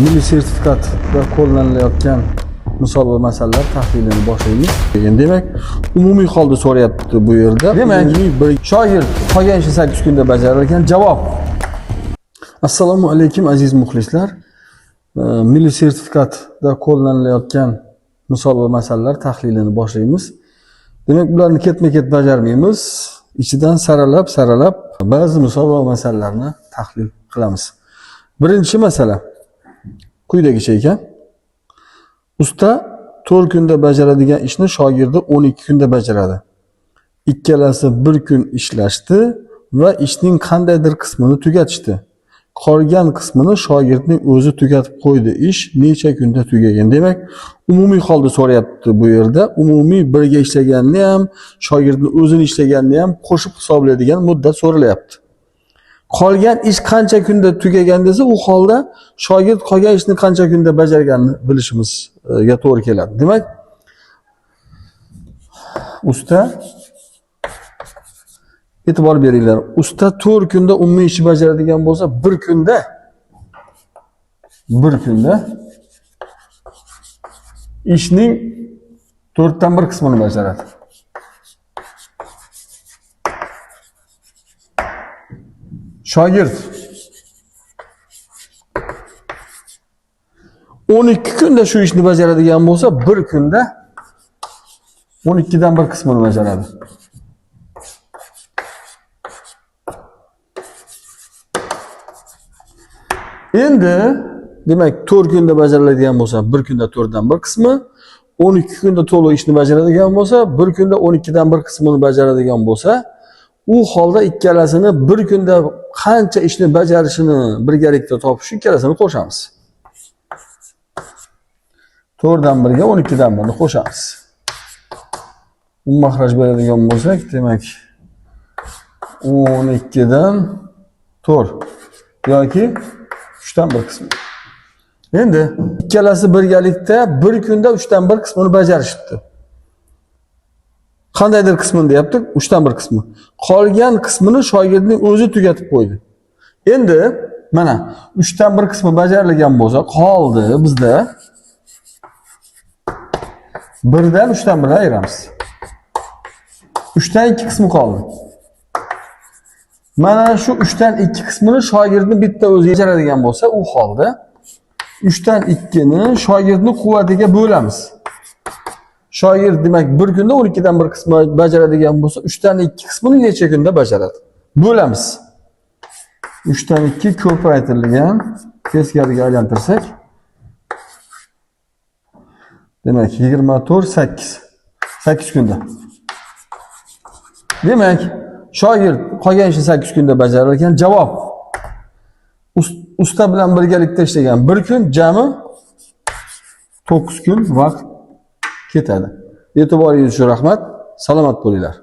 Milliy sertifikatda qo'llanilayotgan misol va masalalar tahlilini boshlaymiz. Demak, umumiy holda so'rayapti bu yerda. Demak, bir shoir qolgan ishni 8 kunda bajarar ekan. Javob. Assalomu alaykum aziz muxlislar. Milliy sertifikatda qo'llanilayotgan misol va masalalar tahlilini boshlaymiz. Demak, bularni ketma-ket bajarmaymiz. İçidan saralab ba'zi misol va masalalarni tahlil qilamiz. Birinchi masala quyidagicha ekan. Usta 4 kunda bajaradigan ishni shogirdi 12 kunda bajaradi. Ikkalasi bir kun ishlashdi va ishning qandaydir qismini tugatishdi. Qolgan qismini shogirdning o'zi tugatib qo'ydi. Ish necha kunda tugagan? Demak, umumiy holda so'rayapti bu yerda. Umumiy birga ishlaganni ham, shogirdning o'zini ishlaganni ham qo'shib hisoblaydigan muddat so'ralyapti. Qolgan ish qancha kunda tugagan desa, u holda shogird qolgan ishni qancha kunda bajarganini bilishimizga to'g'ri keladi. Demak, usta e'tibor beringlar. Usta 4 kunda umumiy ishni bajaradigan bo'lsa, bir kunda ishning 4dan 1 qismini bajaradi. Shogird 12 kunda shu ishni bajaradigan bo'lsa, bir kunda 12dan 1 qismini bajaradi. Endi demak 4 kunda bajariladigan bo'lsa, bir kunda 4dan 1 qismi, 12 kunda to'liq ishni bajaradigan bo'lsa, bir kunda 12dan 1 qismini bajaradigan bo'lsa, u holda ikkalasini bir kunda qancha ishni bajarishini birgalikda topish ikkalasini qo'shamiz. 4dan 1 ga 12dan 1 ni qo'shamiz. Mahraj beradigan bo'lsak, demak 12dan 4 yoki 3dan 1 qismi. Endi ikkalasi birgalikda bir kunda 3dan 1 qismini bajarishibdi. Qandaydir qismini deyaptik, 3dan 1 qismi. Qolgan qismini shogirdning o'zi tugatib qo'ydi. Endi mana 3dan 1 qismi bajarilgan bo'lsa, qoldi bizda 1dan 3dan 1 ayiramiz. 3dan 2 qismi qoldi. Mana shu 3dan 2 qismini shogirdning bitta o'zi bajaradigan bo'lsa, u holda 3dan 2 ni shogirdning quvvatiga bo'lamiz. Shogird demak bir kunda 12dan 1 qismi bajaradigan bo'lsa, 3dan 2 qismini necha kunda bajaradi? Bo'lamiz. 3dan 2 ko'paytirilgan, teskariga aylantirsak, demak 24 8 kunda. Demak, shogird qolgan ishni 8 kunda bajarar ekan. Javob. Usta bilan birgalikda ishlagan bir kun jami 9 kun vaqt ketadi. E'tiboringiz uchun rahmat. Salomat bo'linglar.